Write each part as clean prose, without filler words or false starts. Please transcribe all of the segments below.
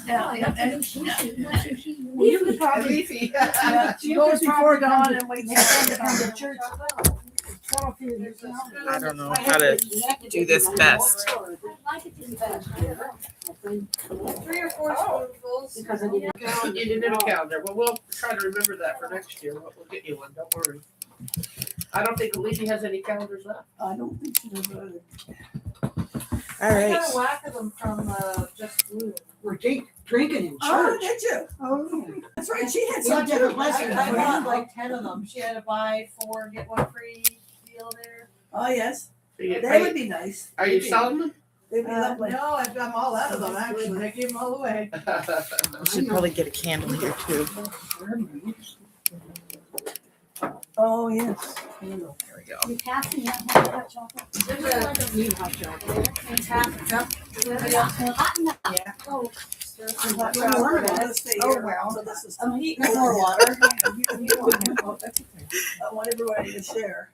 Yeah, yeah, and she you could probably, Leafy. she goes before dawn and waits till come the to church. I don't know how to do this best. Three or four spoonfuls. Because I didn't. You didn't have a calendar. Well, we'll try to remember that for next year. We'll get you one. Don't worry. I don't think Leafy has any calendars left. I don't think she was ready. All I got a right. whack of them from Just Blue. We're drinking in Oh, church. did you? Oh, That's right, she had Yeah, some different different lessons. lessons. I bought like 10 of them. She had to buy 4, get 1 free deal there. Oh, yes, So you, they would be nice. are you selling them? They'd be lovely. No, I'm all out of them, actually. I gave them all away. We should probably get a candle here too. Oh, yes. There we go. You passing that hot chocolate? There's a Need hot chocolate. it's half a cup. Hot enough. Yeah. Oh, Oh, well, so this is. I'm heating up more water. I want everybody to share.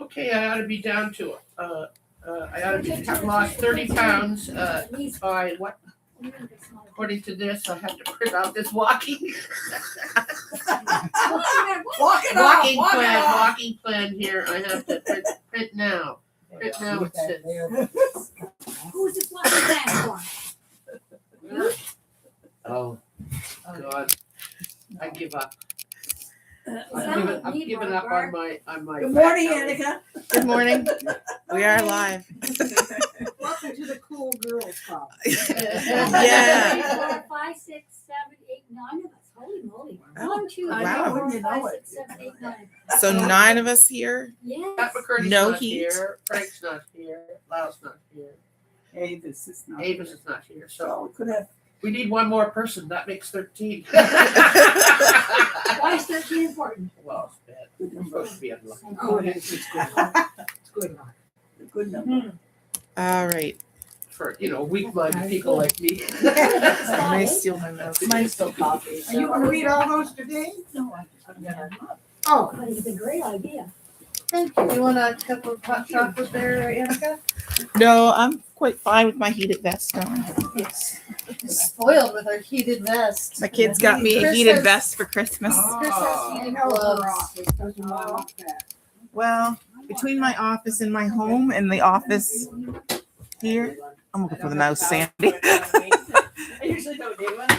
Okay, I ought to be down to I ought to be lost 30 pounds by what? According to this, I have to print out this walking walking plan here. I have to print now. Print now it says. Who's this one for? Oh God, I give up. that I'm giving up on my. Good morning, Annika. Good morning. We are live. Welcome to the cool girls club. Yeah. 4, 5, 6, 7, 8, 9 of us. Holy moly. Oh, 1, 2, 3, wow. 4, Wouldn't you 5, know it? 6, 7, 8, 9. So 9 of us here. Yes. Pat McCurdy's No not heat. here. Frank's not here. Lau's not here. Avis is not. Avis is not here. So So we could have, we need one more person. That makes 13. Why is 13 important? Well, it's bad. We're supposed to be unlucky. Oh, it is. It's good. It's good. a good number. All right. For weak-minded people like me. Somebody steal my mouse. Mine's still coffee. Are you going to read all those today? No, I'm gonna. Oh, But it's a great idea. thank you. You want a cup of hot chocolate there, Annika? No, I'm quite fine with my heated vest on. Yes. Spoiled with our heated vest. My kids got me a Chris heated has- vest for Christmas. Chris has heated gloves. Well, between my office and my home and the office here, I'm looking for the mouse, Sandy. I usually don't do one.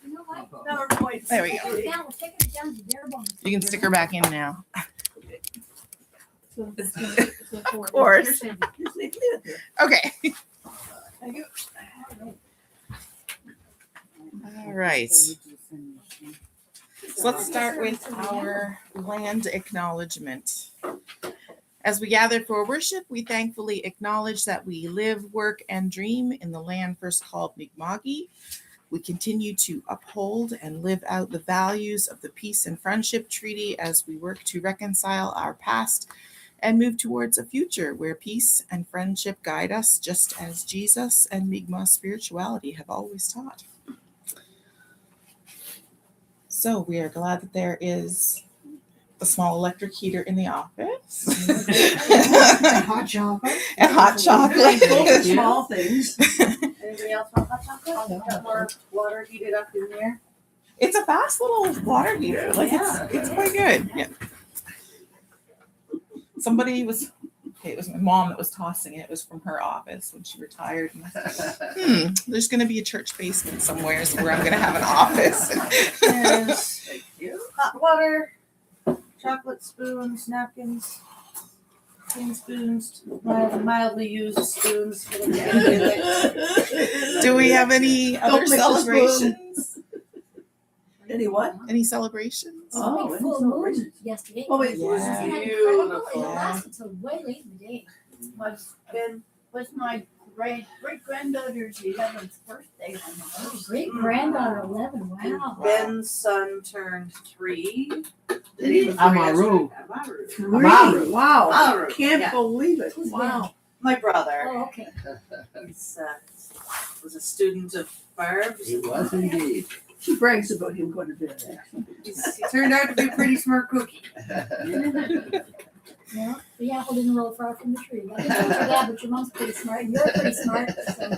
You know what? Never mind. There we go. Take it down, we'll take it down to bare bones. You can stick her back in now. Of Of course. Just leave it there. Okay. Thank you. All right. So let's start with our land acknowledgement. As we gather for worship, we thankfully acknowledge that we live, work, and dream in the land first called Mi'kma'ki. We continue to uphold and live out the values of the Peace and Friendship Treaty as we work to reconcile our past and move towards a future where peace and friendship guide us, just as Jesus and Mi'kmaq spirituality have always taught. So we are glad that there is a small electric heater in the office. Hot chocolate. And hot chocolate. Both are small things. Anybody else want hot chocolate? Got more water heated up in there? It's a fast little water heater. Like it's quite good. Yeah. Somebody was it was my mom that was tossing it. It was from her office when she retired. And I thought, there's gonna be a church basement somewhere where I'm gonna have an office. Yes. Thank you. Hot water, chocolate spoons, napkins, clean spoons, mildly used spoons. Do we have any other Don't make the celebrations? Any what? Any celebrations? Oh, Big full moon yesterday. Oh, it was was incredible. It beautiful. lasted till way late in the day. Was my great granddaughter's 11th birthday. Great granddaughter, 11. Wow. Ben's son turned 3. Amaru. Three. Wow. Amaru, Can't yeah. believe it. Who's Wow. My brother. Oh, okay. He's was a student of Barb's. He was indeed. She brags about him going to bed. He turned out to be a pretty smart cookie. Yeah, the apple didn't roll far from the tree. I didn't know that, but your mom's pretty smart. You're pretty smart. So,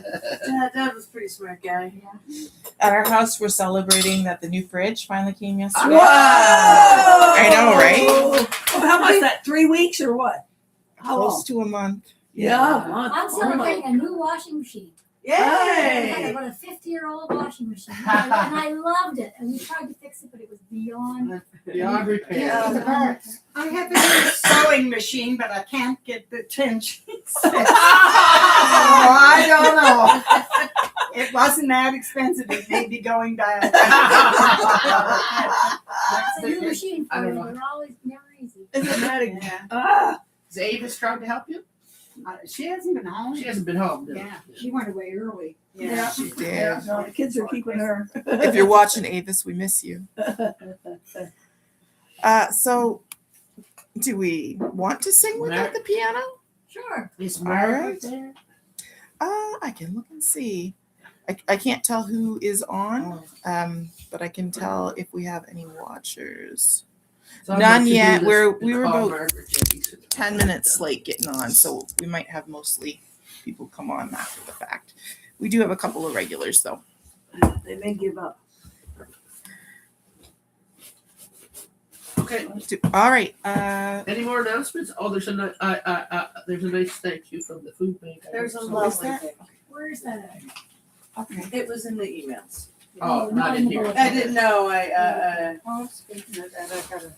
Dad was a pretty smart guy. yeah. At our house, we're celebrating that the new fridge finally came yesterday. Whoa! I know, right? Oh, how much that? 3 weeks or what? How Close long? to a month. Yeah, a month. I'm Oh, celebrating a new washing machine. I Yay! had about a 50-year-old washing machine, and I loved it. And we tried to fix it, but it was beyond. Beyond repair. Yeah. I have a new sewing machine, but I can't get the tension. I don't know. It wasn't that expensive. It may be going down. It's a new machine I for don't you. know. They're always never easy. Isn't that a Yeah. ah? Is Avis trying to help you? She hasn't been home. She hasn't been home. No. Yeah, she went away early. Yeah. She did. Yeah, no, the kids are keeping her. If you're watching Avis, we miss you. So, do we want to sing without the piano? Sure. Is Margaret Margaret there? I can look and see. I can't tell who is on, but I can tell if we have any watchers. So I'd None like to do yet. this We were and call about Margaret Jennings. 10 minutes late getting on, so we might have mostly people come on after the fact. We do have a couple of regulars, though. They may give up. Okay. All right. Any more announcements? Oh, there's a nice thank you from the food bank. There's a So- lovely that? thing. Where is that at? Okay. It was in the emails. Oh, not in here. I didn't know. Oh, speaking of that, I gotta.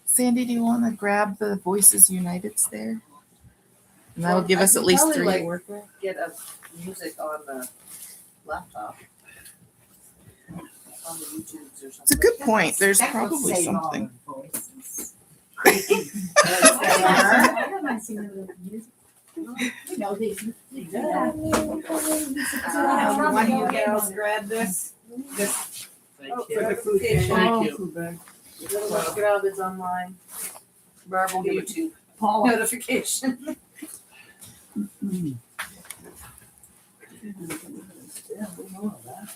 Sandy, do you want to grab the Voices United's there? And that'll give us at least Probably, 3 like, to work with. Get a music on the laptop. On the YouTubes or something. It's a good point. There's That would probably save all something. the voices. I don't mind singing with the music. You know, these. One of you gals grab this. This Thank Oh, you. for the food page. Thank you. Food bank. Little Miss Grub is online. Barb will give you Paula. notification. Yeah, we know all that.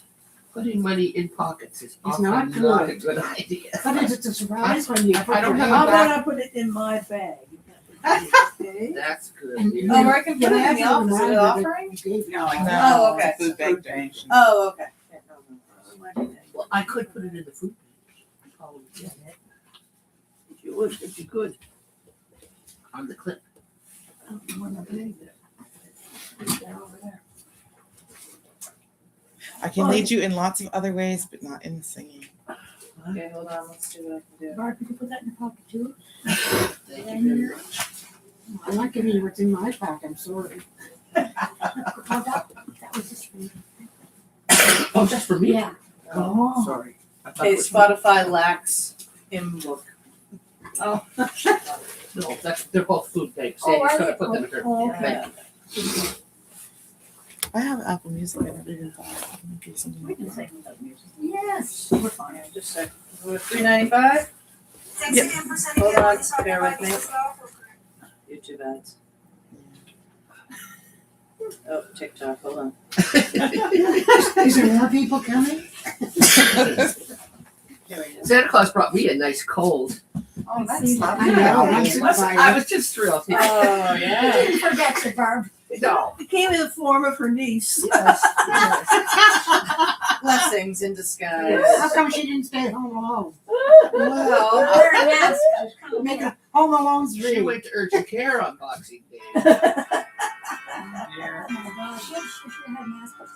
Putting money in pockets is It's often not not a good. good idea. But it's a surprise when you put I don't your have How a hand about I put it in my bag? Okay. That's good. And Yeah. you- Oh, I can put it in the office at the offering? No, Oh, okay. Food bank donation. Oh, okay. Well, I could put it in the food bank. Probably did it If you would, if you could. on the clip. I don't know where my bag is. It's down over there. I can lead you in lots of other ways, but not in singing. Okay, hold on, let's see what I can do. Barb, you can put that in your pocket too. Thank you very much. I'm not giving you what's in my pack, I'm sorry. Oh, that was just for you. Oh, just for me? Yeah. Oh, sorry. I thought Okay, it was- Spotify lacks hymn book. Oh. No, they're both food banks. Oh, Sandy's are gonna they? put them in her. Oh, okay. Thank I have Apple Music. I never even thought of maybe something We like can that. sing without music. Yes. We're fine, just a sec. We're $3.95? Yep. Hold on, bear with me. YouTube ads. Oh, TikTok, hold on. Is there more people coming? Here we go. Santa Claus brought me a nice cold. Oh, that's See, lovely. I know, I'm I was just thrilled. Oh, You yeah. didn't forget you, Barb. No. It came in the form of her niece. Yes, yes. Blessings in disguise. How come she didn't stay home alone? Well, Yes. Make a Home Alone She 3. went to urgent care on Boxing Day. Oh my gosh, she should have had masks up.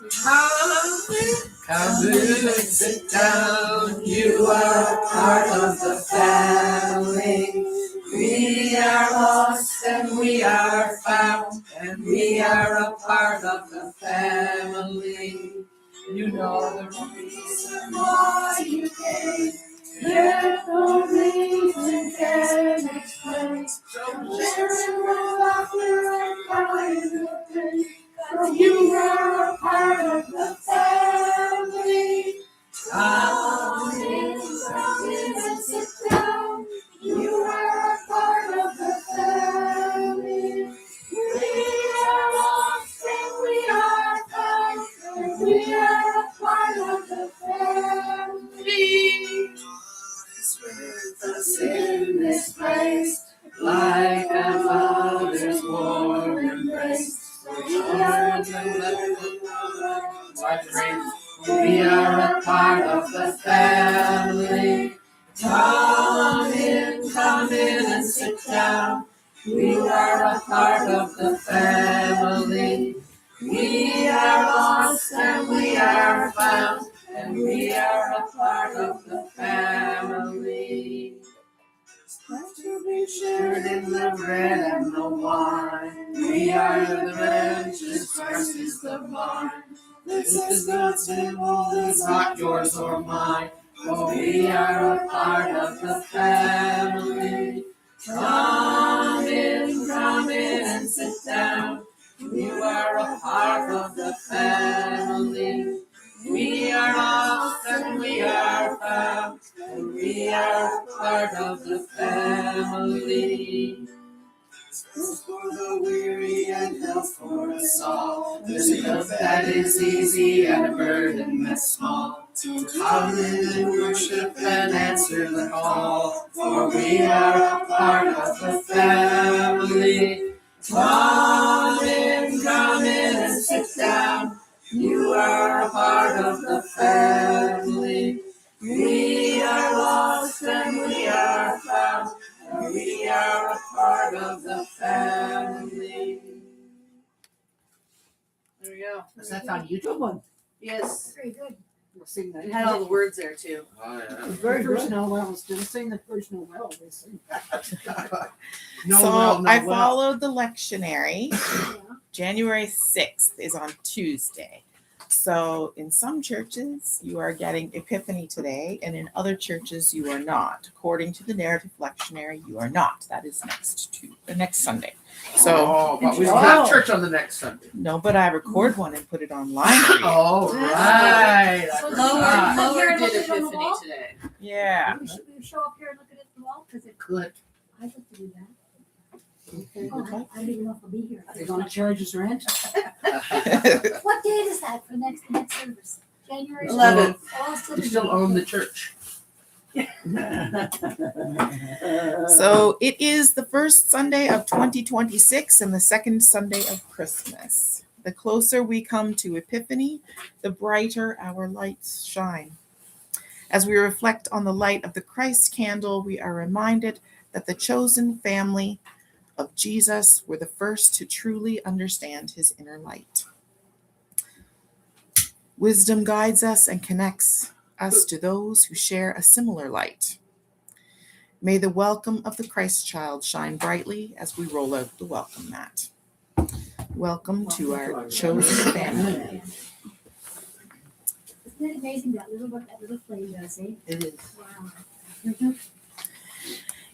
Come in, sit down. You are part of the family. We are lost and we are found, and we are a part of the family. You know the reason why you came. There's no reason can explain. So sharing with laughter and kind of pain. 'Cause you are a part of the family. Come in and sit down. You are a part of the family. We are lost and we are found, and we are a part of the family. With us in this place, like We are a part of the family. Come in and sit down. We are a part of the family. We are lost and we are found, and we are a part of the family. To be shared in the bread and the wine. We are the branches, Christ is the vine. This is God's table, it's not yours or mine. For we are a part of the family. Come in and sit down. You are a part of the family. We are lost and we are found, and we are a part of the family. Rest for the weary and health for us all. There's a yoke that is easy and a burden that's small. To come in and worship and answer the call, for we are a part of the family. Come in and sit down. You are a part of the family. We are lost and we are found, and we are a part of the family. There we go. Is that on YouTube one? Yes. Very good. We'll sing that. It had all the words there too. Oh, It yeah. was very good. Noel, didn't sing the first Noel, they sing. I followed the lectionary. Yeah. January 6th is on Tuesday. So in some churches, you are getting Epiphany today, and in other churches, you are not. According to the narrative lectionary, you are not. That is next Sunday. So But we don't have church on the next Sunday. no, but I record one and put it online for you. All right. So Lower, Lower Lower did did Epiphany Epiphany today. today. Yeah. We show up here and look at it all, because it, Good. I'd like to do that. Okay. Oh, I don't even know if I'll be here. Are they gonna charge us rent? What date is that for the next service? January 11th. Oh, You still own the church. So it is the first Sunday of 2026 and the second Sunday of Christmas. The closer we come to Epiphany, the brighter our lights shine. As we reflect on the light of the Christ candle, we are reminded that the chosen family of Jesus were the first to truly understand his inner light. Wisdom guides us and connects us to those who share a similar light. May the welcome of the Christ child shine brightly as we roll out the welcome mat. Welcome to our chosen family. Isn't it amazing what that little flame does, eh? It is. Wow.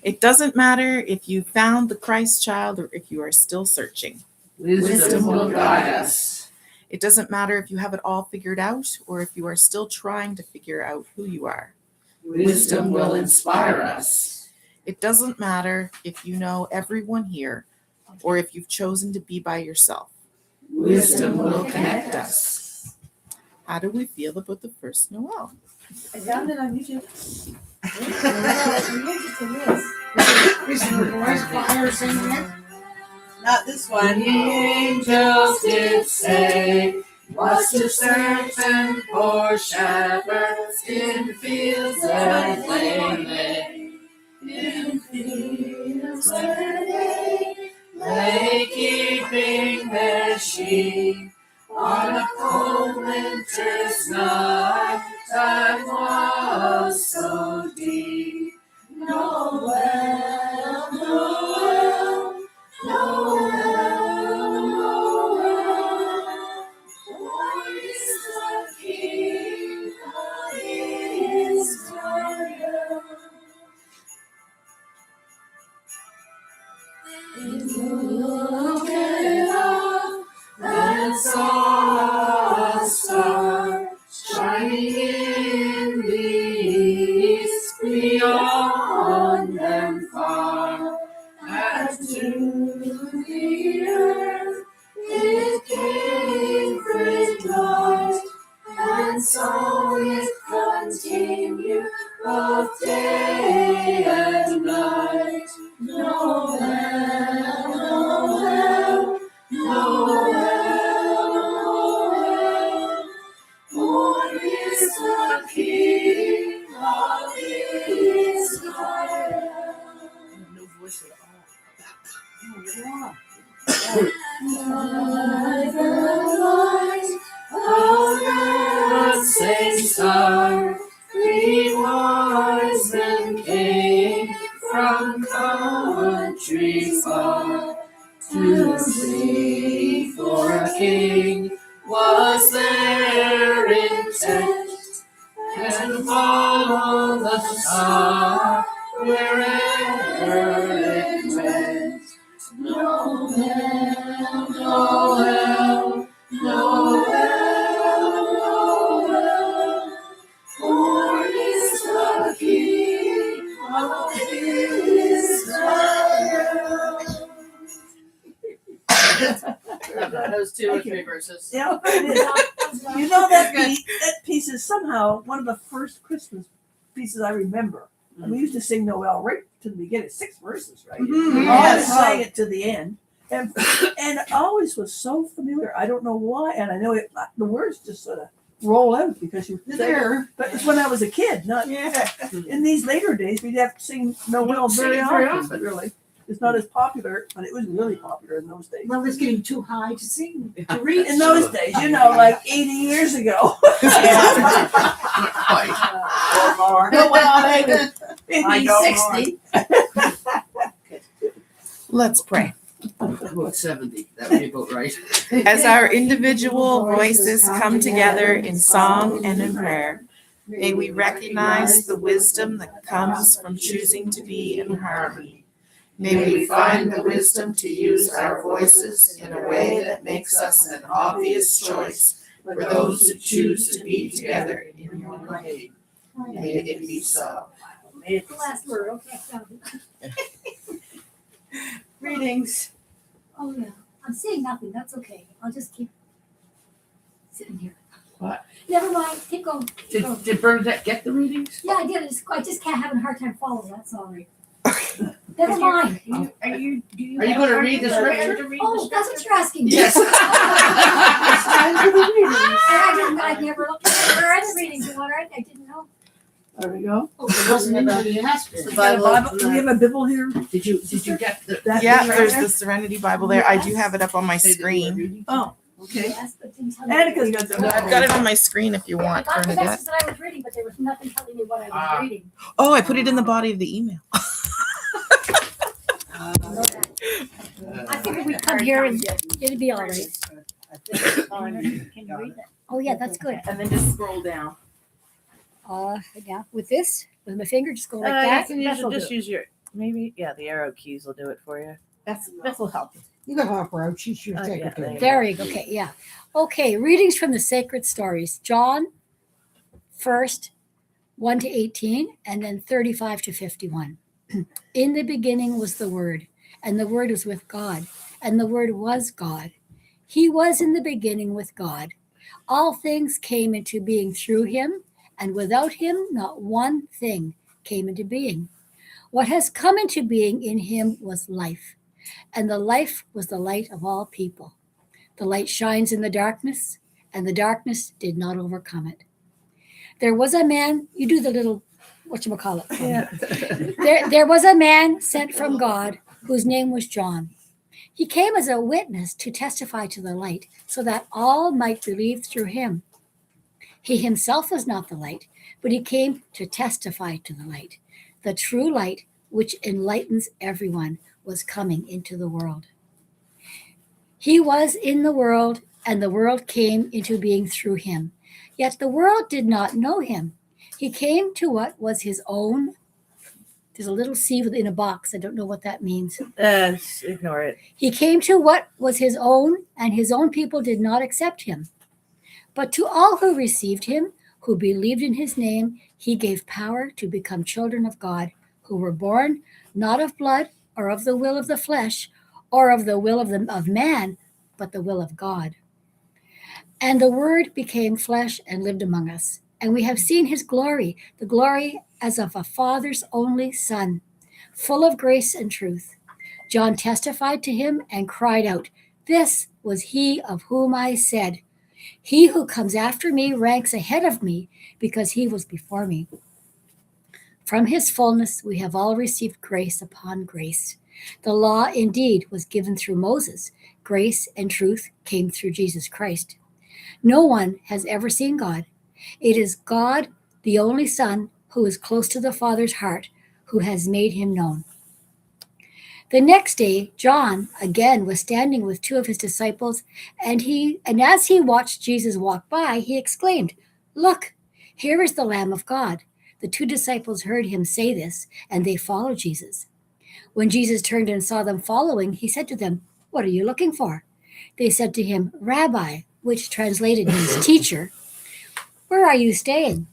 It doesn't matter if you found the Christ child or if you are still searching. Wisdom will guide us. It doesn't matter if you have it all figured out or if you are still trying to figure out who you are. Wisdom will inspire us. It doesn't matter if you know everyone here or if you've chosen to be by yourself. Wisdom will connect us. How do we feel about the first Noel? I found it on YouTube. Not this The one. angels did say, was to search and for shepherds in fields where they lay. In fields where they lay, keeping their sheep on a cold winter's night that was so deep. Noel, Noel, Noel, Noel, born is the King of Israel. Look up and saw a star shining in the east. We all God saints are, three wise men came from countries far to seek for a king. Was their intent, and follow the star wherever it went. Noel, Noel, Noel, Noel, born is the King of Israel. Those two or three verses. Yeah, you know that piece is somehow one of the first Christmas pieces I remember. And we used to sing Noel right to the beginning, 6 verses, right? Mhm. We always Yes. sang it to the end. And it always was so familiar. I don't know why. And I know it, the words just sort of roll out because you're there. But it's when I was a kid, not Yeah. in these later days. We'd have to sing Noel very Sing it very often, often. really. It's not as popular, but it was really popular in those days. Well, it's getting too high to sing, to read. In those days, like 80 years ago. Or more. No, well, maybe I know 60. Let's pray. About 70, that would be about right. As our individual voices come together in song and in prayer, may we recognize the wisdom that comes from choosing to be in harmony. May we find the wisdom to use our voices in a way that makes us an obvious choice for those who choose to be together in your name. May it be so. The last word, okay, found it. Readings. Oh, yeah, I'm seeing nothing, that's okay, I'll just keep sitting here. What? Never mind, keep going. Did Bernadette get the readings? Yeah, I did, I just can't have a hard time following, that's all right. Never mind. Are you gonna read the scripture? Oh, that's what you're asking me. Yes. I never looked at it, where are the readings, you want, I didn't know. There we go. Oh, it wasn't in the ask. Do we have a Bible here? Did you get the? That Yeah, thing right there's there? the Serenity Bible there. I do have it up on my Say that you were screen. reading? Oh, okay. Yes, but didn't tell me. Annika's got the. I've got it on my screen if you I want, got the Bernadette. message that I was reading, but there was nothing telling me what I was reading. Oh, I put it in the body of the email. I figured we'd come here and it'd be all right. Can you read that? Oh, yeah, that's good. And then just scroll down. Yeah, with this, with my finger, just go like that. That'll do. use your the arrow keys will do it for you. That will help. You got half row, she's your Oh, yeah, secretary. There you go. Okay, yeah. Okay, readings from the sacred stories. John, first, 1 to 18, and then 35 to 51. In the beginning was the Word, and the Word was with God, and the Word was God. He was in the beginning with God. All things came into being through him, and without him, not one thing came into being. What has come into being in him was life, and the life was the light of all people. The light shines in the darkness, and the darkness did not overcome it. There was a man, you do the little, whatchamacallit. Yeah. There was a man sent from God whose name was John. He came as a witness to testify to the light, so that all might believe through him. He himself was not the light, but he came to testify to the light. The true light, which enlightens everyone, was coming into the world. He was in the world, and the world came into being through him. Yet the world did not know him. He came to what was his own. There's a little C within a box. I don't know what that means. Ignore it. He came to what was his own, and his own people did not accept him. But to all who received him, who believed in his name, he gave power to become children of God, who were born not of blood or of the will of the flesh or of the will of man, but the will of God. And the Word became flesh and lived among us. And we have seen his glory, the glory as of a Father's only Son, full of grace and truth. John testified to him and cried out, "This was he of whom I said, 'He who comes after me ranks ahead of me, because he was before me.'" From his fullness we have all received grace upon grace. The law indeed was given through Moses. Grace and truth came through Jesus Christ. No one has ever seen God. It is God, the only Son, who is close to the Father's heart, who has made him known. The next day, John again was standing with two of his disciples, and as he watched Jesus walk by, he exclaimed, "Look, here is the Lamb of God." The two disciples heard him say this, and they followed Jesus. When Jesus turned and saw them following, he said to them, "What are you looking for?" They said to him, "Rabbi," which translated means teacher, "where are you staying?"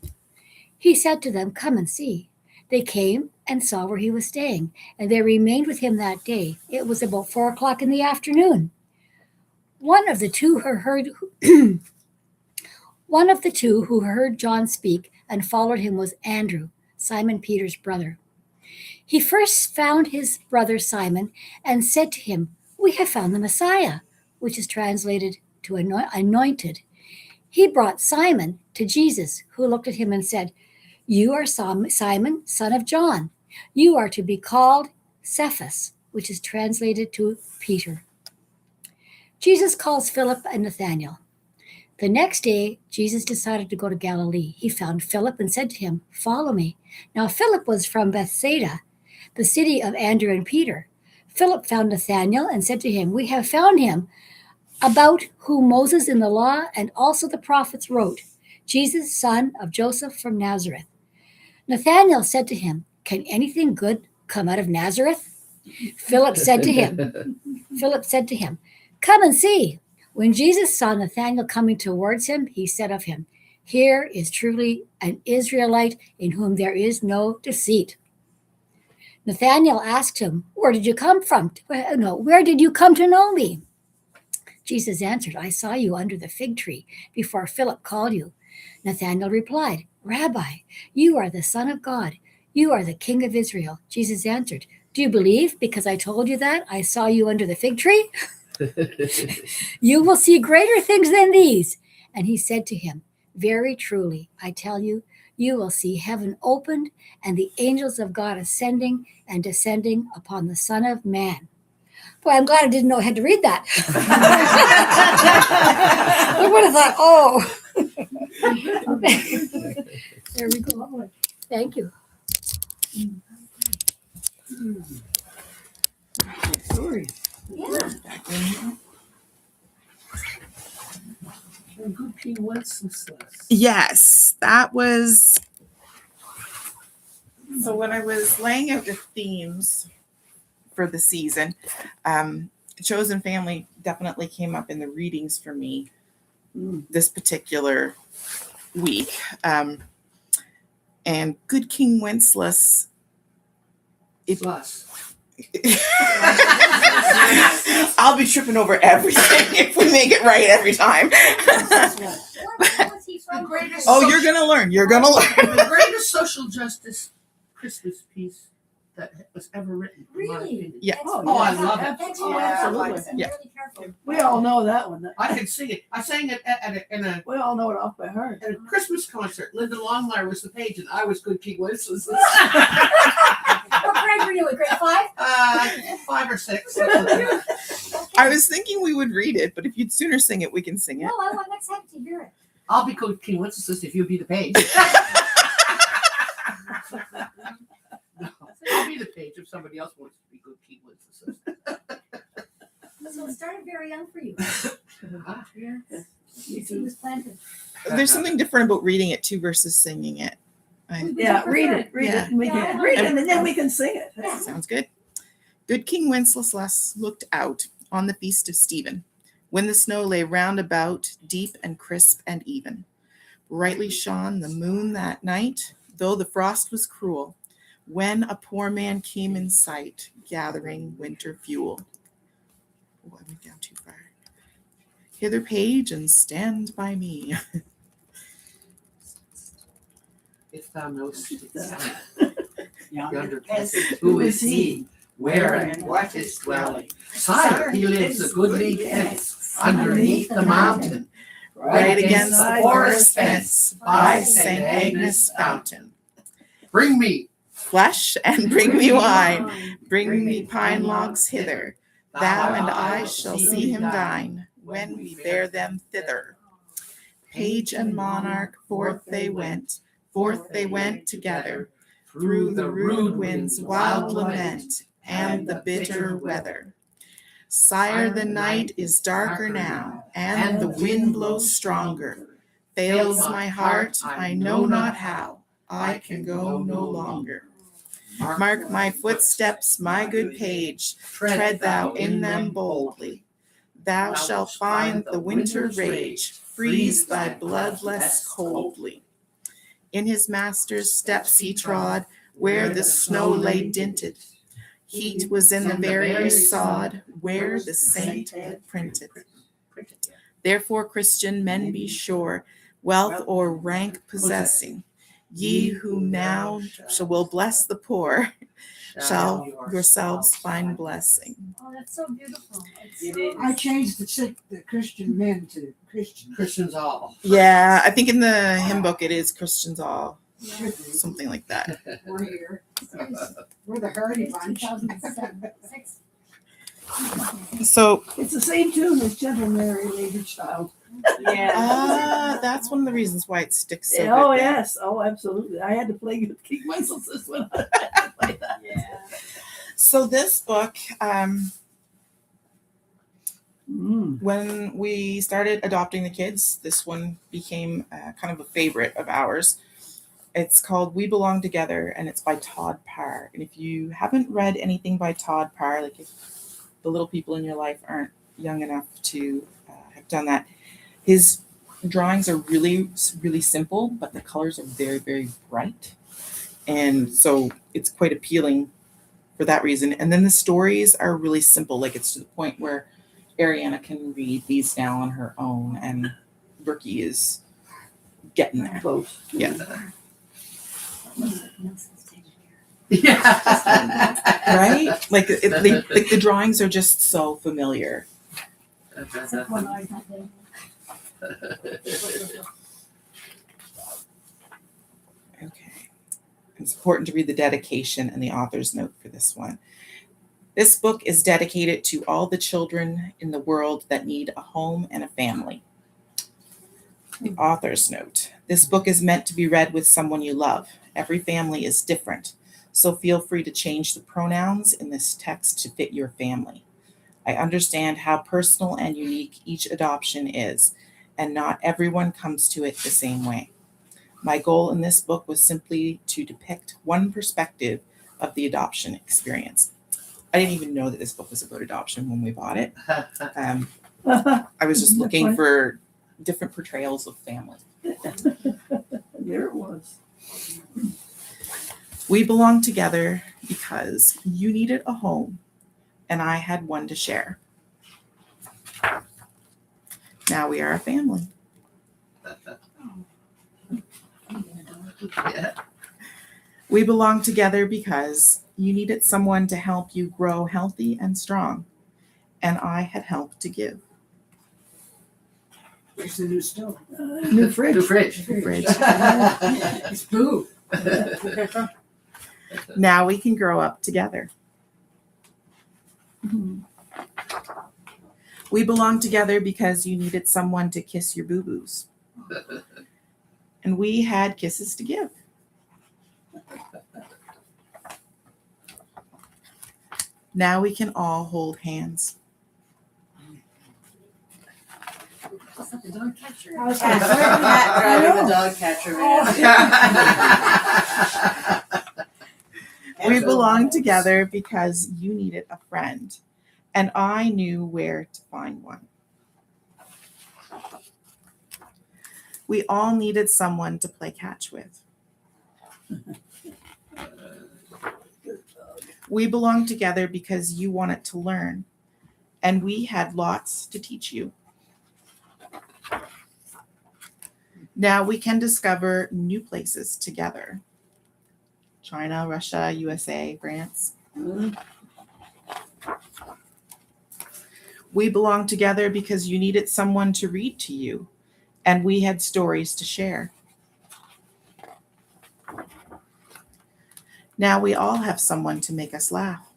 He said to them, "Come and see." They came and saw where he was staying, and they remained with him that day. It was about 4 o'clock in the afternoon. One of the two who heard John speak and followed him was Andrew, Simon Peter's brother. He first found his brother Simon and said to him, "We have found the Messiah," which is translated to anointed. He brought Simon to Jesus, who looked at him and said, "You are Simon, son of John. You are to be called Cephas," which is translated to Peter. Jesus calls Philip and Nathanael. The next day, Jesus decided to go to Galilee. He found Philip and said to him, "Follow me." Now, Philip was from Bethsaida, the city of Andrew and Peter. Philip found Nathanael and said to him, "We have found him, about whom Moses in the law and also the prophets wrote, Jesus, son of Joseph from Nazareth." Nathanael said to him, "Can anything good come out of Nazareth?" Philip said to him, "Come and see." When Jesus saw Nathanael coming towards him, he said of him, "Here is truly an Israelite in whom there is no deceit." Nathanael asked him, Where did you come to know me?" Jesus answered, "I saw you under the fig tree before Philip called you." Nathanael replied, "Rabbi, you are the Son of God. You are the King of Israel." Jesus answered, "Do you believe because I told you that I saw you under the fig tree? You will see greater things than these." And he said to him, "Very truly, I tell you, you will see heaven opened and the angels of God ascending and descending upon the Son of Man." Boy, I'm glad I didn't know I had to read that. I would have thought, oh. There we go. Thank you. Story. Yeah. And good King Wenceslas. Yes, that was. So when I was laying out the themes for the season, Chosen Family definitely came up in the readings for me this particular week. And Good King Wenceslas. Plus. I'll be tripping over everything if we make it right every time. What's he from? The greatest Oh, you're gonna learn. You're gonna learn. the greatest social justice Christmas piece that was ever written. in my Really? opinion. Yeah. Oh, I love it. Thanks Oh, for absolutely. listening. Yeah. Really careful. We all know that one. I can sing it. I sang it in a We all know it off by heart. Christmas concert. Linda Longmire was the page, and I was Good King Wenceslas. What grade were you in? Grade 5? 5 or 6. I was thinking we would read it, but if you'd sooner sing it, we can sing it. No, I want next time to hear it. I'll be Good King Wenceslas if you be the page. No, I'll be the page if somebody else wants to be Good King Wenceslas. So it started very young for you. Yeah. The seed was planted. There's something different about reading it too versus singing it. Yeah, read it. Read Yeah. it. And we can read it, and then we can sing it. Yeah. Sounds good. Good King Wenceslas looked out on the feast of Stephen, when the snow lay round about, deep and crisp and even. Brightly shone the moon that night, though the frost was cruel, when a poor man came in sight, gathering winter fuel. Oh, I went down too far. Hither, page, and stand by me. If thou knowest Yonder peasant, who is he? Where and what is dwelling? Sire, he lives a goodly fence underneath the mountain, Right against the forest fence by St. Agnes fountain. bring me flesh and bring me wine. Bring me pine logs hither. Thou and I shall see him dine when we bear them thither. Page and monarch, forth they went together, through the rude wind's wild lament and the bitter weather. Sire, the night is darker now, and the wind blows stronger. Fails my heart, I know not how, I can go no longer. Mark my footsteps, my good page, tread thou in them boldly. Thou shalt find the winter rage, freeze thy blood less coldly. In his master's steps he trod, where the snow lay dinted. Heat was in the very sod, where the saint had printed. Therefore, Christian men, be sure, wealth or rank possessing, ye who now will bless the poor, shall yourselves find blessing. Oh, that's so beautiful. I changed the Christian men to Christian. Christians all. Yeah, I think in the hymn book it is Christians all, Should be. something like that. We're here. We're the Hardy Bunch. 2006. So, It's the same tune as Gentle Mary, Lady Child. that's one of the reasons why it sticks so Oh, good. yes. Oh, absolutely. I had to play Good King Wenceslas when I had to play that. So this book, Mm. when we started adopting the kids, this one became kind of a favorite of ours. It's called We Belong Together, and it's by Todd Parr. And if you haven't read anything by Todd Parr, like if the little people in your life aren't young enough to have done that, his drawings are really, really simple, but the colors are very, very bright. And so it's quite appealing for that reason. And then the stories are really simple. Like it's to the point where Ariana can read these now on her own, and Brookie is getting there. Close. Yeah. Yeah. Right? Like like the drawings are just so familiar. Except when I'm not there. Okay. It's important to read the dedication and the author's note for this one. This book is dedicated to all the children in the world that need a home and a family. The author's note. This book is meant to be read with someone you love. Every family is different, so feel free to change the pronouns in this text to fit your family. I understand how personal and unique each adoption is, and not everyone comes to it the same way. My goal in this book was simply to depict one perspective of the adoption experience. I didn't even know that this book was about adoption when we bought it. I was just looking for different portrayals of family. There it was. We belong together because you needed a home and I had one to share. Now we are a family. Yeah. We belong together because you needed someone to help you grow healthy and strong, and I had help to give. Where's the new stove? New fridge. The fridge. Fridge. It's boo. Now we can grow up together. Mhm. We belong together because you needed someone to kiss your boo-boos, and we had kisses to give. Now we can all hold hands. It's like a dog catcher. I was Yeah, gonna say, cat I driving know. the dog catcher, man. We belong together because you needed a friend, and I knew where to find one. We all needed someone to play catch with. We belong together because you wanted to learn, and we had lots to teach you. Now we can discover new places together. China, Russia, USA, France. We belong together because you needed someone to read to you, and we had stories to share. Now we all have someone to make us laugh.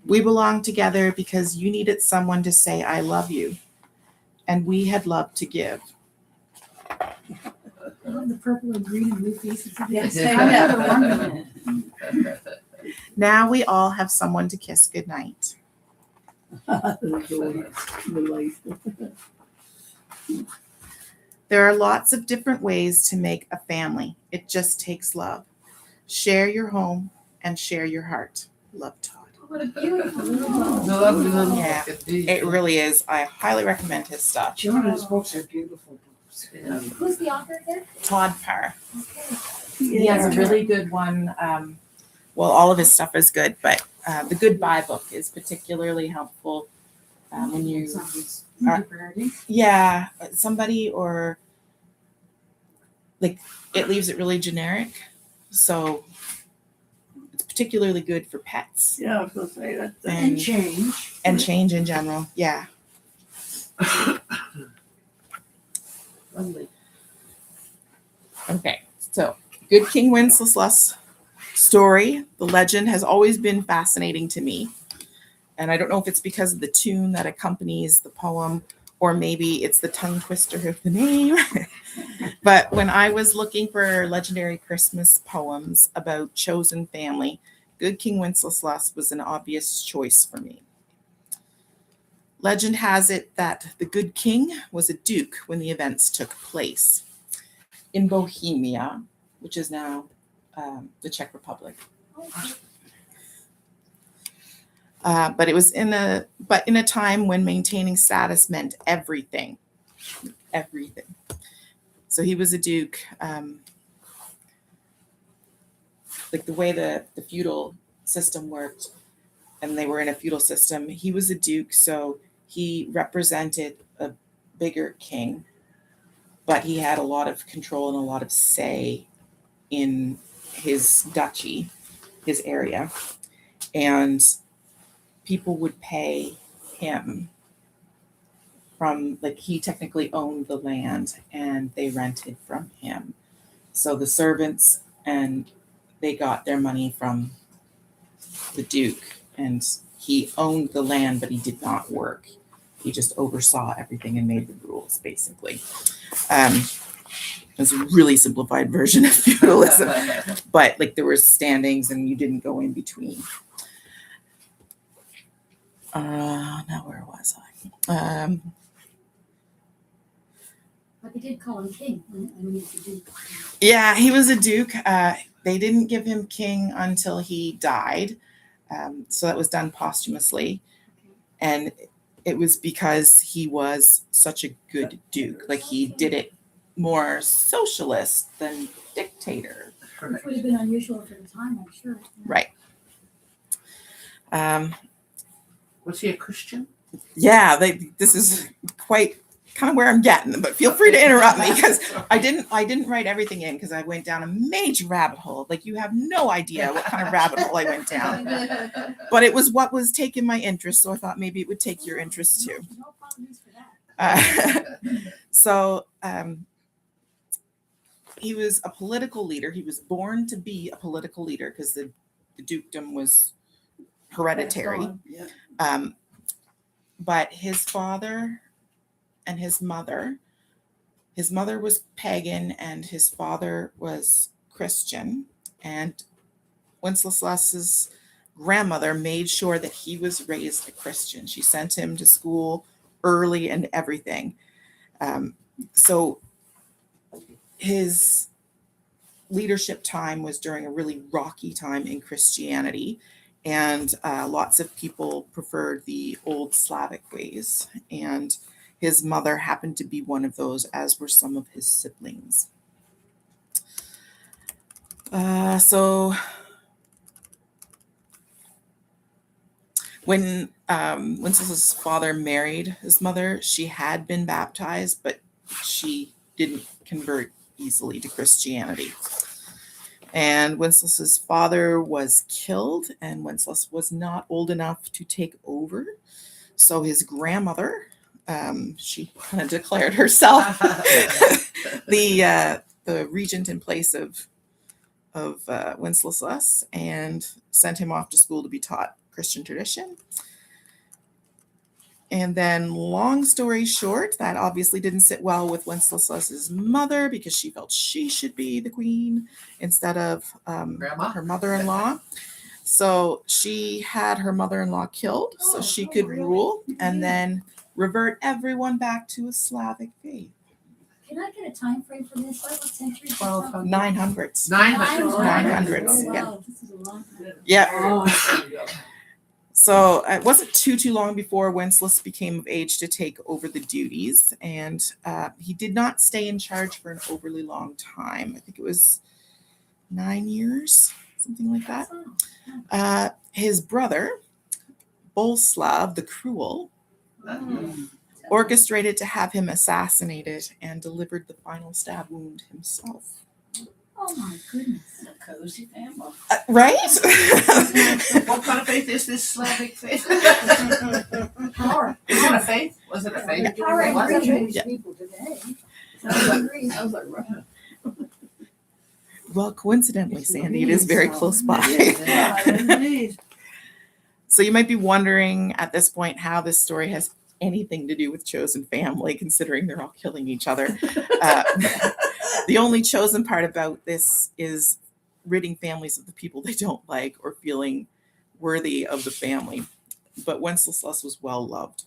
We belong together because you needed someone to say, I love you. And we had love to give. The purple and green and blue faces. Yes, I they never have. wondered. Now we all have someone to kiss goodnight. There are lots of different ways to make a family. It just takes love. Share your home and share your heart. Love, Todd. What a beautiful little Lovely little Yeah, book indeed. It really is. I highly recommend his stuff. Children's books are beautiful books. Who's the author again? Todd Parr. Okay. He has a really good one. Well, all of his stuff is good, but the Goodbye book is particularly helpful when you, yeah, somebody or like it leaves it really generic. So it's particularly good for pets Yeah, I was gonna say that. And change. and change in general. Yeah. Lovely. Okay, so Good King Wenceslas story. The legend has always been fascinating to me. And I don't know if it's because of the tune that accompanies the poem, or maybe it's the tongue twister of the name. But when I was looking for legendary Christmas poems about chosen family, Good King Wenceslas was an obvious choice for me. Legend has it that the good king was a duke when the events took place in Bohemia, which is now the Czech Republic. But it was in a time when maintaining status meant everything. So he was a duke. Like the way the feudal system worked, and they were in a feudal system, he was a duke, so he represented a bigger king, but he had a lot of control and a lot of say in his duchy, his area. And people would pay him from, like, he technically owned the land and they rented from him. So the servants, and they got their money from the duke, and he owned the land, but he did not work. He just oversaw everything and made the rules, basically. It's a really simplified version of feudalism, but like there were standings and you didn't go in between. Now where was I? But they did call him king when he was a duke. Yeah, he was a duke. They didn't give him king until he died. So that was done posthumously. And it was because he was such a good duke. Like he did it more socialist than dictator. Which would have been unusual for the time, I'm sure. Right. Was he a Christian? Yeah, this is quite kind of where I'm getting, but feel free to interrupt me because I didn't write everything in because I went down a major rabbit hole. Like you have no idea what kind of rabbit hole I went down. But it was what was taking my interest, so I thought maybe it would take your interest too. No apologies for that. So he was a political leader. He was born to be a political leader because the dukedom was hereditary. But his father and his mother was pagan and his father was Christian. And Wenceslas's grandmother made sure that he was raised a Christian. She sent him to school early and everything. So his leadership time was during a really rocky time in Christianity. And lots of people preferred the old Slavic ways. And his mother happened to be one of those, as were some of his siblings. So when Wenceslas's father married his mother, she had been baptized, but she didn't convert easily to Christianity. And Wenceslas's father was killed, and Wenceslas was not old enough to take over. So his grandmother, she kind of declared herself the the regent in place of Wenceslas and sent him off to school to be taught Christian tradition. And then, long story short, that obviously didn't sit well with Wenceslas's mother because she felt she should be the queen instead of Grandma? her mother-in-law. So she had her mother-in-law killed so she could rule and then revert everyone back to a Slavic faith. Can I get a time frame for this? What century? 1200. 900s. 900s. Yeah. Wow, this is a long time. Yeah. Oh, So it wasn't too long before Wenceslas became of age to take over the duties, and he did not stay in charge for an overly long time. I think it was 9 years, something like that. His brother, Boleslav the Cruel, orchestrated to have him assassinated and delivered the final stab wound himself. Oh my goodness. A cozy family. Right? What kind of faith is this Slavic faith? Power. Is it a faith? Was it a faith? Power and Was it? greed. Yeah. People today. Sounds like Russia. Well, coincidentally, Sandy, it is very close by. Indeed. So you might be wondering at this point how this story has anything to do with chosen family, considering they're all killing each other. The only chosen part about this is ridding families of the people they don't like or feeling worthy of the family. But Wenceslas was well loved.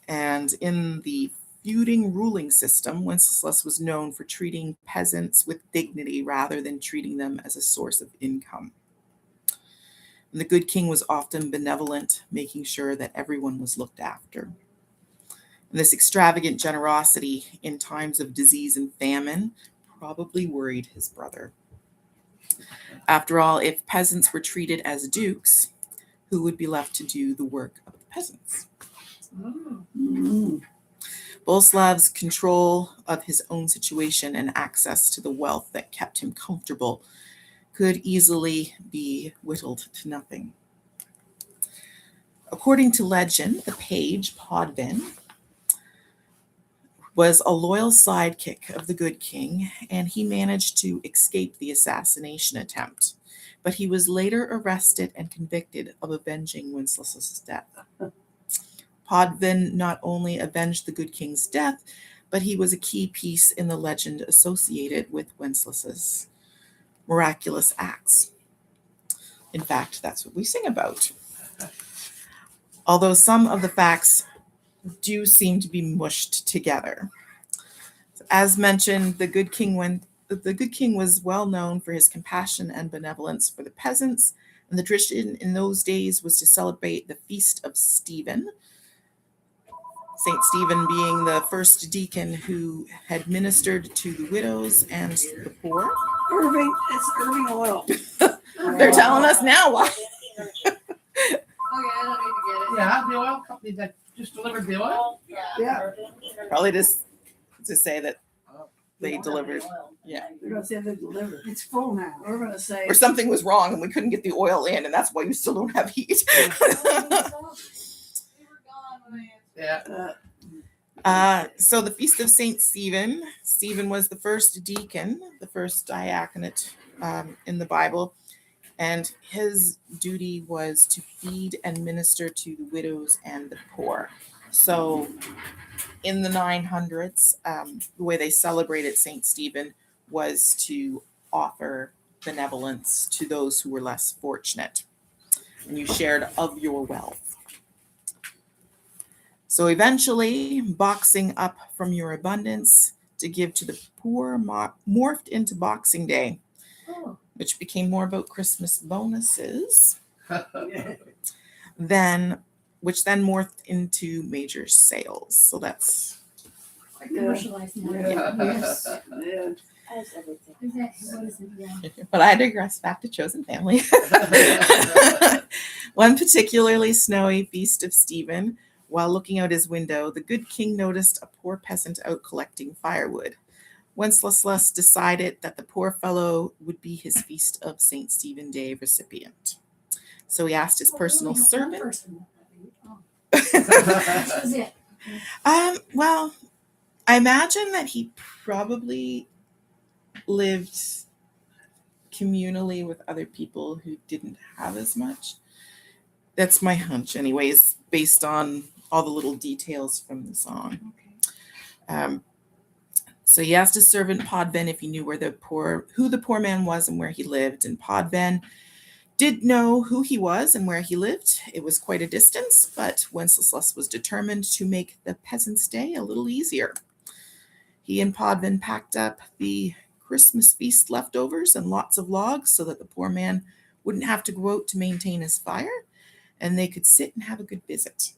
And in the feuding ruling system, Wenceslas was known for treating peasants with dignity rather than treating them as a source of income. And the good king was often benevolent, making sure that everyone was looked after. And this extravagant generosity in times of disease and famine probably worried his brother. After all, if peasants were treated as dukes, who would be left to do the work of the peasants? Boleslav's control of his own situation and access to the wealth that kept him comfortable could easily be whittled to nothing. According to legend, the page Podvin was a loyal sidekick of the good king, and he managed to escape the assassination attempt. But he was later arrested and convicted of avenging Wenceslas's death. Podvin not only avenged the good king's death, but he was a key piece in the legend associated with Wenceslas's miraculous acts. In fact, that's what we sing about. Although some of the facts do seem to be mushed together. As mentioned, the good king was well known for his compassion and benevolence for the peasants, and the tradition in those days was to celebrate the feast of Stephen. Saint Stephen being the first deacon who had ministered to the widows and the poor. Irving, it's Irving oil. They're telling us now why. Okay, I don't need to get it. Yeah, the oil company that just delivered the oil. Yeah. Probably just to say that they delivered, They're gonna say they delivered. It's full now. We're gonna say. or something was wrong and we couldn't get the oil in, and that's why you still don't have heat. We were gone when I answered. Yeah. So the Feast of Saint Stephen. Stephen was the first deacon, the first diaconate in the Bible, and his duty was to feed and minister to the widows and the poor. So in the 900s, the way they celebrated Saint Stephen was to offer benevolence to those who were less fortunate, and you shared of your wealth. So eventually, boxing up from your abundance to give to the poor morphed into Boxing Day, which became more about Christmas bonuses, which then morphed into major sales. So that's Quite commercialized now. Yes. Yeah. As everything. Exactly. What is it? Yeah. but I digress back to chosen family. One particularly snowy feast of Stephen, while looking out his window, the good king noticed a poor peasant out collecting firewood. Wenceslas decided that the poor fellow would be his Feast of St. Stephen Day recipient. So he asked his personal Only have one servant. person. This was it. Well, I imagine that he probably lived communally with other people who didn't have as much. That's my hunch, anyways, based on all the little details from the song. So he asked his servant Podven if he knew who the poor man was and where he lived. And Podven did know who he was and where he lived. It was quite a distance, but Wenceslas was determined to make the peasant's day a little easier. He and Podven packed up the Christmas feast leftovers and lots of logs so that the poor man wouldn't have to go out to maintain his fire, and they could sit and have a good visit.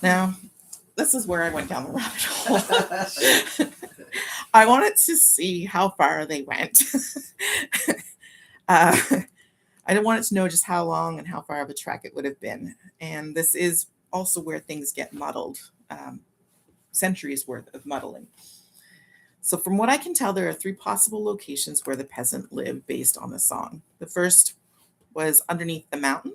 Now, this is where I went down the rabbit hole. I wanted to see how far they went. I wanted to know just how long and how far of a trek it would have been. And this is also where things get muddled, centuries worth of muddling. So from what I can tell, there are 3 possible locations where the peasant lived based on the song. The first was underneath the mountain.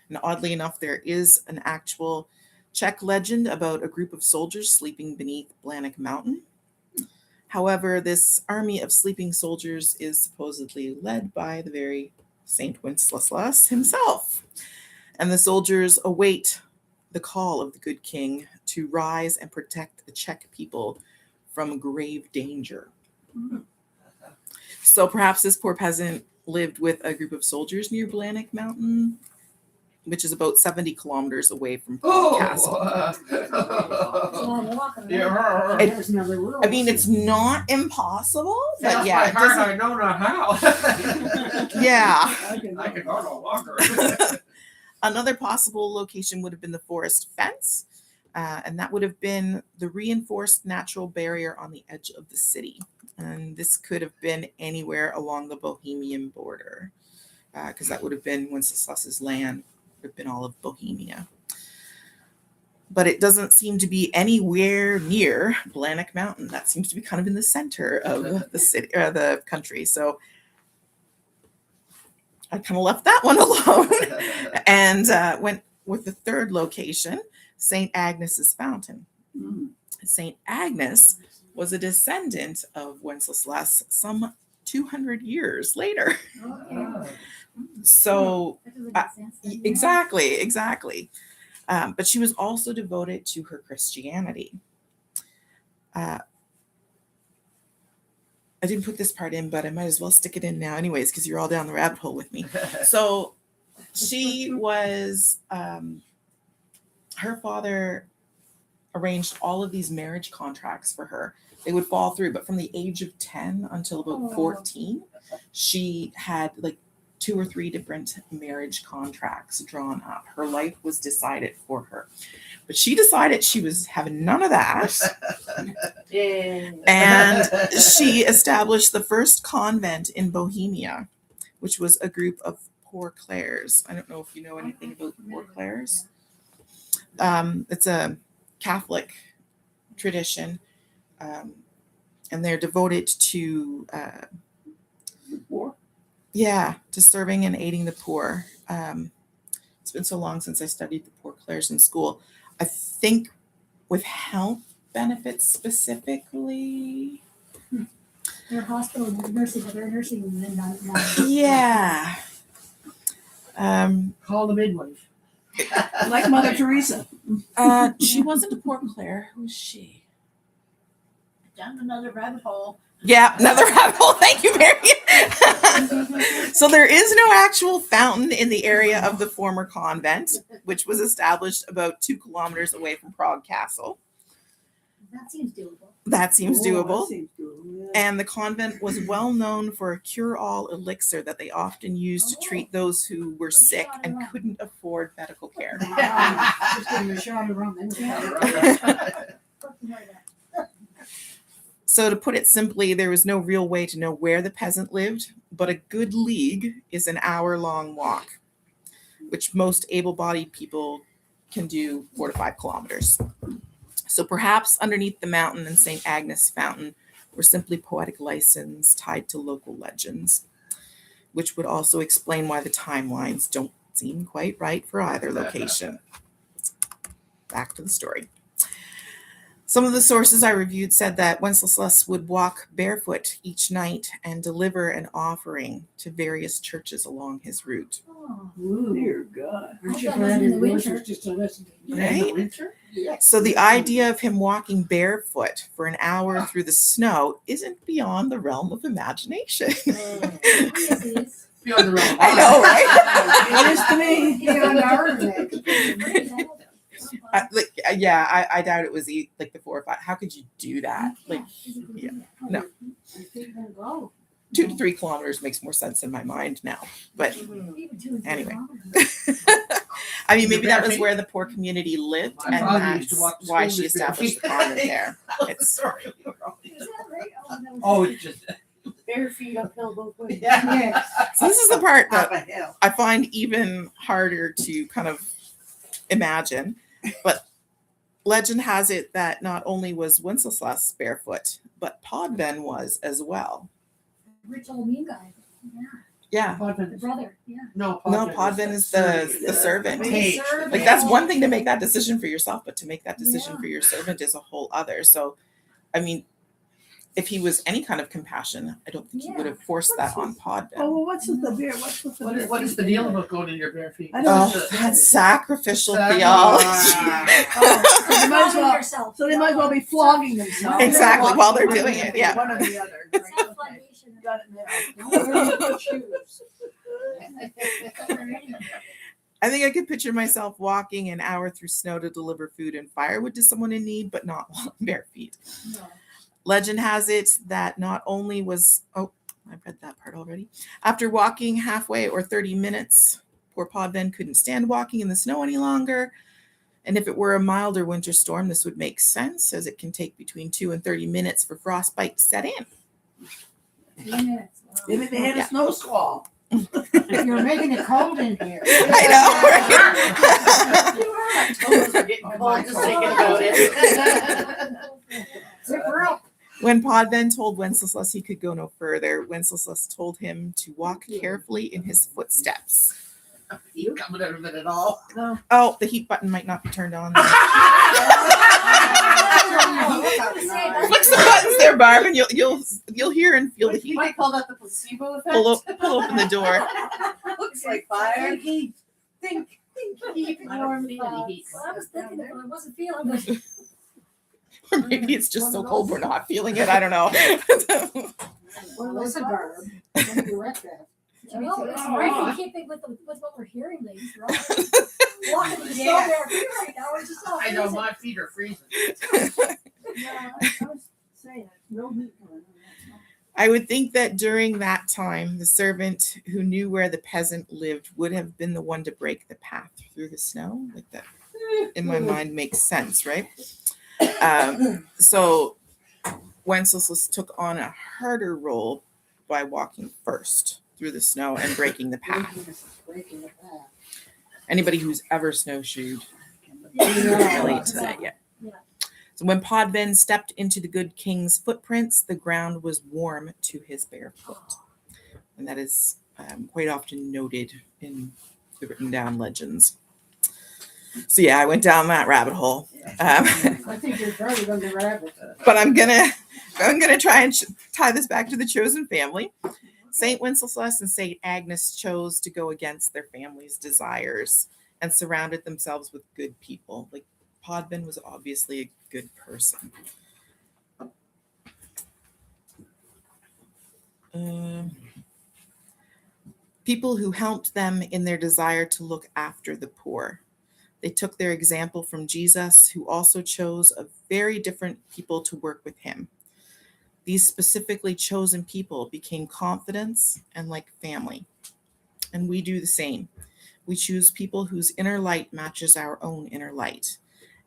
And oddly enough, there is an actual Czech legend about a group of soldiers sleeping beneath Blanik Mountain. However, this army of sleeping soldiers is supposedly led by the very Saint Wenceslas himself. And the soldiers await the call of the good king to rise and protect the Czech people from grave danger. So perhaps this poor peasant lived with a group of soldiers near Blanik Mountain, which is about 70 kilometers away from Prague Castle. Yeah. There's another rule. I mean, it's not impossible, but yeah, it doesn't- I know not how. yeah. I can go no longer. Another possible location would have been the forest fence, and that would have been the reinforced natural barrier on the edge of the city. And this could have been anywhere along the Bohemian border, because that would have been Wenceslas's land, would have been all of Bohemia. But it doesn't seem to be anywhere near Blanik Mountain. That seems to be kind of in the center of the city or the country. So I kind of left that one alone and went with the third location, St. Agnes's Fountain. St. Agnes was a descendant of Wenceslas some 200 years later. So exactly. But she was also devoted to her Christianity. I didn't put this part in, but I might as well stick it in now anyways, because you're all down the rabbit hole with me. So she was, her father arranged all of these marriage contracts for her. They would fall through, but from the age of 10 until about 14, she had like 2 or 3 different marriage contracts drawn up. Her life was decided for her. But she decided she was having none of that. And she established the first convent in Bohemia, which was a group of Poor Clares. I don't know if you know anything about Poor Clares. It's a Catholic tradition, and they're devoted to to serving and aiding the poor. It's been so long since I studied the Poor Clares in school. I think with health benefits specifically. They're hospital nursing, they're nursing. Yeah. Call the midwife. Like Mother Teresa. She wasn't a Poor Clare. Who was she? Down another rabbit hole. Yeah, another rabbit hole. Thank you, Mary. So there is no actual fountain in the area of the former convent, which was established about 2 kilometers away from Prague Castle. That seems doable. That seems doable. That seems doable, yeah. And the convent was well known for a cure-all elixir that they often used to treat those who were sick and couldn't afford medical care. Just give me a shot of rum. So to put it simply, there was no real way to know where the peasant lived, but a good league is an hour-long walk, which most able-bodied people can do 4 to 5 kilometers. So perhaps underneath the mountain and St. Agnes Fountain were simply poetic license tied to local legends, which would also explain why the timelines don't seem quite right for either location. Back to the story. Some of the sources I reviewed said that Wenceslas would walk barefoot each night and deliver an offering to various churches along his route. Oh, Dear God. Aren't you That glad was in his the voice winter. was just a listen to you? In the Right? winter? Yes. So the idea of him walking barefoot for an hour through the snow isn't beyond the realm of imagination. yes, it is. Beyond the realm. I know, right? It is to me. Beyond our neck. I doubt it was like the 4 or 5. How could you do that? Like yeah, no. 2 to 3 kilometers makes more sense in my mind now. But anyway. I mean, maybe that was where the poor community lived, My and father used to that's walk to why school she with established the bare convent feet. there. It's Sorry. Oh, Oh, it's just Bare feet uphill both ways. Yes. so this is the part Up that a hill. I find even harder to kind of imagine. But legend has it that not only was Wenceslas barefoot, but Podven was as well. Rich old mean guy. Yeah. Yeah. The Podvin. brother. Yeah. No, Podven is the servant. Page. Like that's one thing to make that decision for yourself, but to make that decision Yeah. for your servant is a whole other. So, I mean, if he was any kind of compassion, I don't think he would have forced that on Podven. Oh, well, what's with the beer? What's with the beer? What is the deal about going in your bare feet? I don't Oh, that's sacrificial Sacri- theology. Oh, so they might as well. Yourself. So they might as well be flogging themselves. Exactly, while they're doing it, yeah. One or the other. It's Right, not okay. foundation. Got it now. Don't wear good shoes. Don't wear any. I think I could picture myself walking an hour through snow to deliver food and firewood to someone in need, but not while on bare feet. No. Legend has it that not only was, I read that part already. After walking halfway or 30 minutes, poor Podven couldn't stand walking in the snow any longer. And if it were a milder winter storm, this would make sense, as it can take between 2 and 30 minutes for frostbite to set in. 3 minutes. Wow. Maybe they had a snow squall. You're making it cold in here. I know, right? My toes are getting cold just thinking about it. Zipper up. When Podven told Wenceslas he could go no further, Wenceslas told him to walk carefully in his footsteps. You coming out of it at all? Oh, the heat button might not be turned on. Flick some buttons there, Barb, and you'll hear and feel the You heat. might call that the placebo effect. Pull open the door. Looks like fire. Heat. Think heat I don't warm feel any heat. Well, I was thinking if I wasn't feeling it. Or maybe it's just so cold we're not feeling it. I don't know. Listen, Barb. Don't direct that. No, it's right in keeping with what we're hearing, ladies. We're all walking in the snow there right now. We're just all I know freezing. my feet are freezing. Yeah, I was saying, no heat going on. I would think that during that time, the servant who knew where the peasant lived would have been the one to break the path through the snow. Like that, in my mind, makes sense, right? So Wenceslas took on a harder role by walking first through the snow and breaking the path. Breaking the path. Anybody who's ever snowshoed Yeah. can relate to that, yeah. Yeah. So when Podven stepped into the good king's footprints, the ground was warm to his bare foot. And that is quite often noted in the written down legends. So yeah, I went down that rabbit hole. I think you're probably going to rabbit. But I'm gonna try and tie this back to the chosen family. Saint Wenceslas and Saint Agnes chose to go against their family's desires and surrounded themselves with good people. Like Podven was obviously a good person. People who helped them in their desire to look after the poor. They took their example from Jesus, who also chose a very different people to work with him. These specifically chosen people became confidants and like family. And we do the same. We choose people whose inner light matches our own inner light.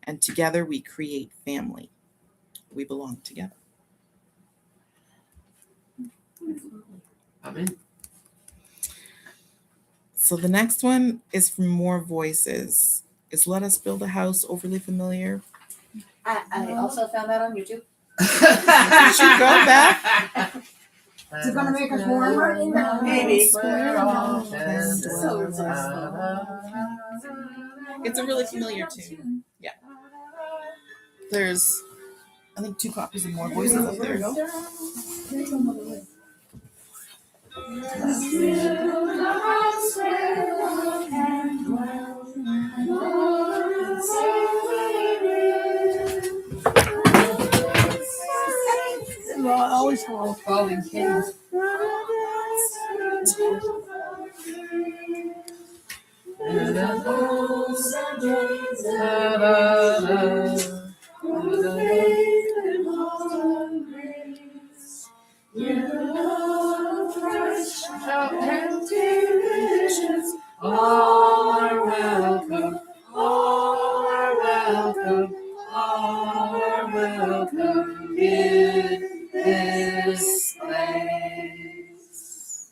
And together we create family. We belong together. I'm in. So the next one is from More Voices. Is Let Us Build a House overly familiar? I also found that on YouTube. You should go back. Is it gonna make us warmer? Maybe. It's a really familiar tune. There's I think 2 copies of More Voices up there. Always falling kids. All are welcome, all are welcome, all are welcome in this place.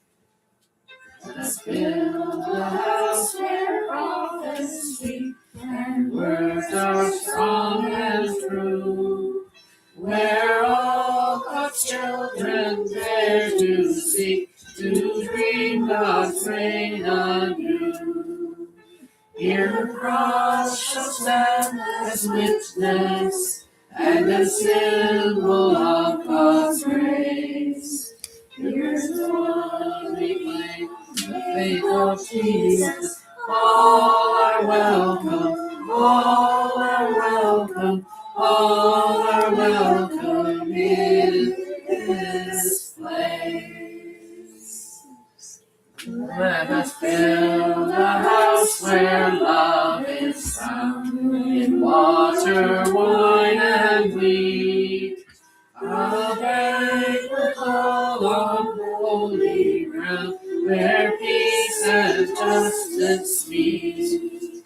Let us build a house where prophets speak and words are strong and true, where all God's children dare to seek to dream God's reign anew. Here the cross shall stand as witness and a symbol of God's grace. Here's the one we claim, the faith of Jesus. All are welcome, all are welcome, all are welcome in this place. Let us build a house where love is found, in water, wine, and wheat. A banquet hall on holy ground, where peace and justice meet.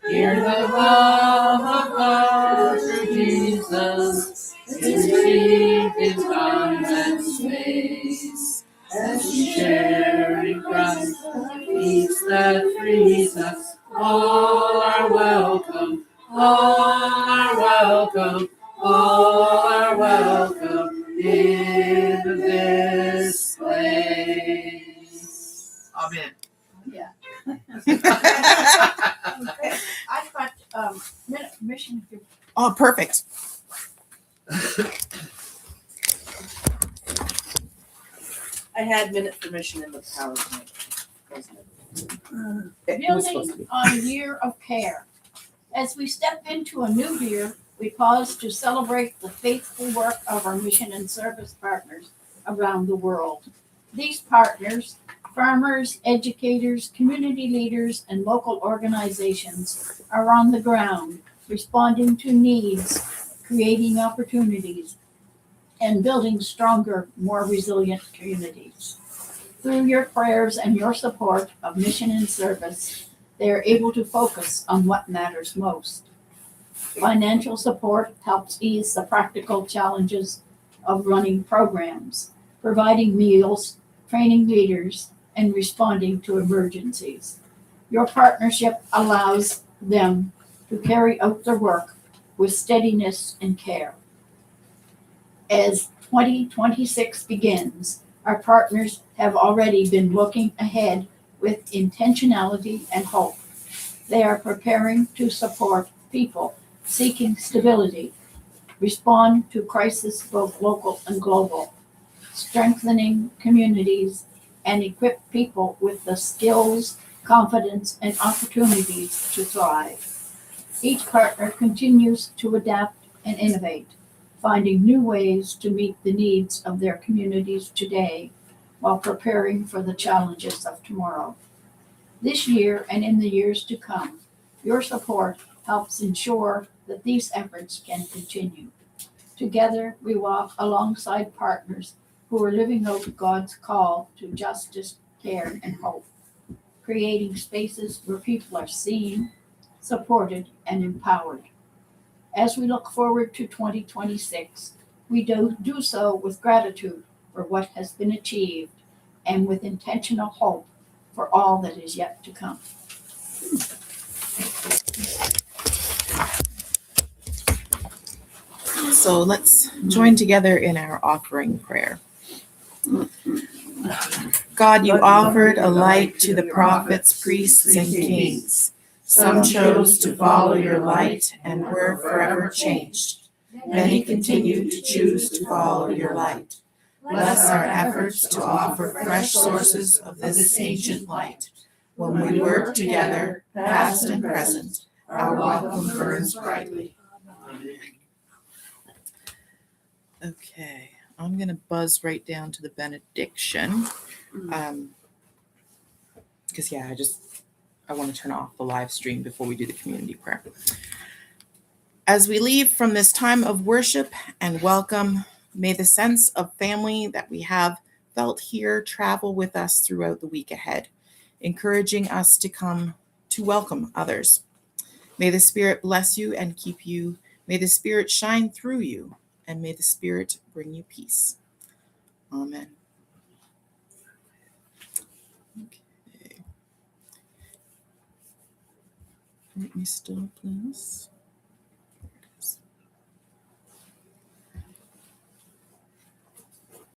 Here the love of God through Jesus is received in time and space. As we share in Christ the peace that frees us, all are welcome, all are welcome, all are welcome in this place. Amen. Yeah. I've got minute permission if you. Oh, perfect. I had minute permission in the PowerPoint. Building on a year of care. As we step into a new year, we pause to celebrate the faithful work of our mission and service partners around the world. These partners, farmers, educators, community leaders, and local organizations, are on the ground, responding to needs, creating opportunities, and building stronger, more resilient communities. Through your prayers and your support of mission and service, they are able to focus on what matters most. Financial support helps ease the practical challenges of running programs, providing meals, training leaders, and responding to emergencies. Your partnership allows them to carry out their work with steadiness and care. As 2026 begins, our partners have already been looking ahead with intentionality and hope. They are preparing to support people seeking stability, respond to crisis both local and global, strengthening communities, and equip people with the skills, confidence, and opportunities to thrive. Each partner continues to adapt and innovate, finding new ways to meet the needs of their communities today while preparing for the challenges of tomorrow. This year and in the years to come, your support helps ensure that these efforts can continue. Together, we walk alongside partners who are living out God's call to justice, care, and hope, creating spaces where people are seen, supported, and empowered. As we look forward to 2026, we do so with gratitude for what has been achieved and with intentional hope for all that is yet to come. So let's join together in our offering prayer. God, you offered a light to the prophets, priests, and kings. Some chose to follow your light and were forever changed. Many continue to choose to follow your light. Bless our efforts to offer fresh sources of this ancient light. When we work together, past and present, our welcome burns brightly. Okay, I'm going to buzz right down to the benediction. Because, I want to turn off the live stream before we do the community prayer. As we leave from this time of worship and welcome, may the sense of family that we have felt here travel with us throughout the week ahead, encouraging us to come to welcome others. May the Spirit bless you and keep you. May the Spirit shine through you, and may the Spirit bring you peace. Amen. Okay. Let me stop this.